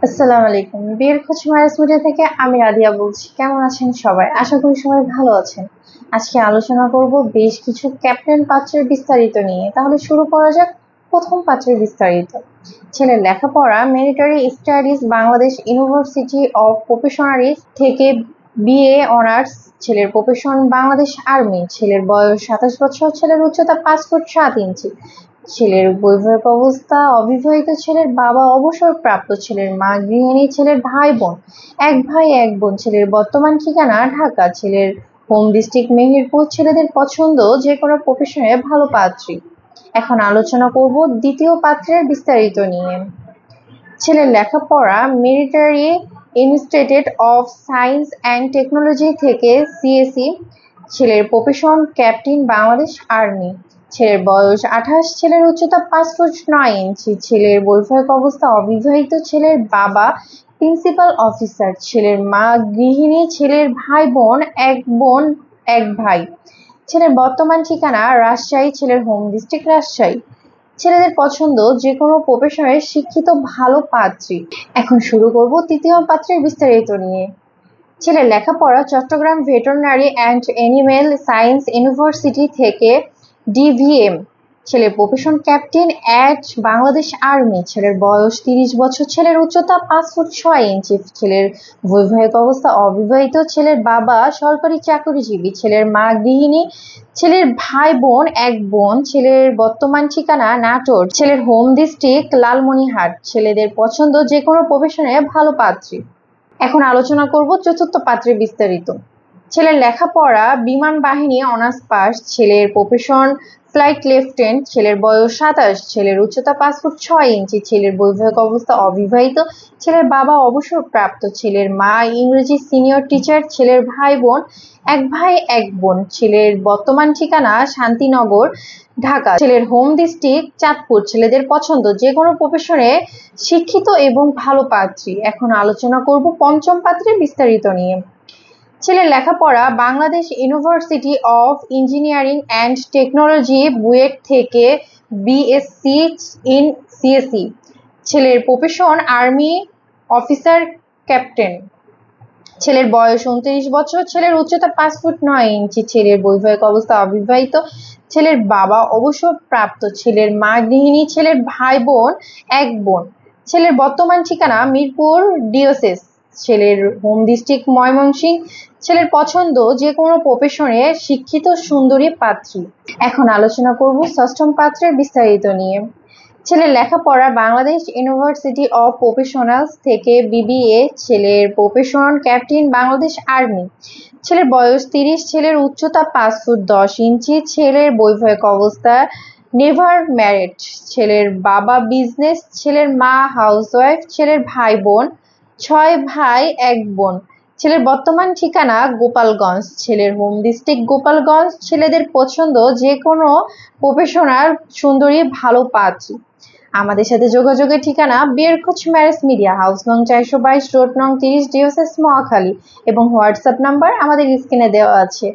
আসসালামু আলাইকুম। বিয়ের খোঁজ ম্যারেজ মিডিয়া থেকে আমি রাদিয়া বলছি। কেমন আছেন সবাই? আশা করি সবাই ভালো আছেন। আজকে আলোচনা করব বেশ কিছু ক্যাপ্টেন পাত্রের বিস্তারিত নিয়ে। তাহলে শুরু করা যাক প্রথম পাত্রের বিস্তারিত। ছেলের লেখাপড়া military studies Bangladesh university of professionals থেকে বিএ অনার্স। ছেলের প্রফেশন বাংলাদেশ আর্মি। ছেলের বয়স 27 বছর। ছেলের উচ্চতা 5 ফুট 7 ইঞ্চি। ছেলের বৈবাহিক অবস্থা অবিবাহিত। ছেলের বাবা অবসরপ্রাপ্ত। ছেলের মা গৃহিণী। ছেলের ভাই বোন এক ভাই এক বোন। ছেলের বর্তমান ঠিকানা ঢাকা। ছেলের হোম ডিস্ট্রিক্ট মেহেরপুর। ছেলেদের পছন্দ যে কোনো প্রফেশনে ভালো পাত্রী। এখন আলোচনা করব দ্বিতীয় পাত্রের বিস্তারিত নিয়ে। ছেলের লেখাপড়া military institute of science and technology থেকে সিএসি। ছেলের প্রফেশন ক্যাপ্টেন বাংলাদেশ আর্মি। ছেলের বয়স 28। ছেলের উচ্চতা 5 ফুট 9 ইঞ্চি। ছেলের বৈবাহিক অবস্থা অবিবাহিত। ছেলের বাবা প্রিন্সিপাল অফিসার। ছেলের মা গৃহিণী। ছেলের ভাই বোন এক ভাই। ছেলের বর্তমান ঠিকানা রাজশাহী। ছেলের হোম ডিস্ট্রিক্ট রাজশাহী। ছেলেদের পছন্দ যে কোনো প্রফেশনে শিক্ষিত ভালো পাত্রী। এখন শুরু করব তৃতীয় পাত্রের বিস্তারিত নিয়ে। ছেলের লেখাপড়া Chittagong veterinary and animal science university থেকে ডিভিএম। ছেলের profession captain at Bangladesh army. ছেলের বয়স 30 বছর। ছেলের উচ্চতা 5 ফুট 6 ইঞ্চি। ছেলের বৈবাহিক অবস্থা অবিবাহিত। ছেলের বাবা সরকারি চাকরিজীবী। ছেলের মা গৃহিণী। ছেলের ভাই বোন এক বোন। ছেলের বর্তমান ঠিকানা নাটোর। ছেলের হোম ডিস্ট্রিক্ট লালমনিরহাট। ছেলেদের পছন্দ যে কোনো প্রফেশনে ভালো পাত্রী। এখন আলোচনা করব চতুর্থ পাত্রের বিস্তারিত। ছেলের লেখাপড়া বিমান বাহিনী অনার্স পাস। ছেলের প্রফেশন ফ্লাইট লেফটেন্যান্ট। ছেলের বয়স 27। ছেলের উচ্চতা 5 ফুট 6 ইঞ্চি। ছেলের বৈবাহিক অবস্থা অবিবাহিত। ছেলের বাবা অবসরপ্রাপ্ত। ছেলের মা ইংরেজি সিনিয়র টিচার। ছেলের ভাই বোন এক ভাই এক বোন। ছেলের বর্তমান ঠিকানা শান্তিনগর ঢাকা। ছেলের হোম ডিস্ট্রিক্ট চাঁদপুর। ছেলেদের পছন্দ যে কোনো প্রফেশনে শিক্ষিত এবং ভালো পাত্রী। এখন আলোচনা করব পঞ্চম পাত্রের বিস্তারিত নিয়ে। ছেলের লেখাপড়া Bangladesh university of engineering and technology BUET থেকে বিএসসি ইন সিএসি। ছেলের প্রফেশন আর্মি অফিসার ক্যাপ্টেন। ছেলের বয়স 29 বছর। ছেলের উচ্চতা 5 ফুট 9 ইঞ্চি। ছেলের বৈবাহিক অবস্থা অবিবাহিত। ছেলের বাবা অবসরপ্রাপ্ত। ছেলের মা গৃহিণী। ছেলের ভাই বোন এক বোন। ছেলের বর্তমান ঠিকানা মিরপুর ডিওসিস। ছেলের হোম ডিস্ট্রিক্ট ময়মনসিংহ। ছেলের পছন্দ যে কোনো প্রফেশনে শিক্ষিত সুন্দরী পাত্রী। এখন আলোচনা করব ষষ্ঠম পাত্রের বিস্তারিত নিয়ে। ছেলের লেখাপড়া বাংলাদেশ ইউনিভার্সিটি অফ প্রফেশনালস থেকে বিবিএ। ছেলের প্রফেশন ক্যাপ্টেন বাংলাদেশ আর্মি। ছেলের বয়স 30। ছেলের উচ্চতা 5 ফুট 10 ইঞ্চি। ছেলের বৈবাহিক অবস্থা নেভার ম্যারিড। ছেলের বাবা বিজনেস। ছেলের মা হাউসওয়াইফ। ছেলের ভাই বোন 6 ভাই 1 বোন। ছেলের বর্তমান ঠিকানা গোপালগঞ্জ। ছেলের হোম ডিস্ট্রিক্ট গোপালগঞ্জ। ছেলেদের পছন্দ যে কোনো প্রফেশনাল সুন্দরী ভালো পাত্রী। আমাদের সাথে যোগাযোগের ঠিকানা বিয়ের খোঁজ ম্যারেজ মিডিয়া, হাউস নং 422, রোড নং 30, ডিওসিস মহাখালী এবং হোয়াটসঅ্যাপ নাম্বার আমাদের স্ক্রিনে দেওয়া আছে।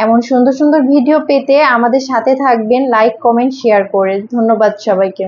এমন সুন্দর সুন্দর ভিডিও পেতে আমাদের সাথে থাকবেন, লাইক কমেন্ট শেয়ার করে। ধন্যবাদ সবাইকে।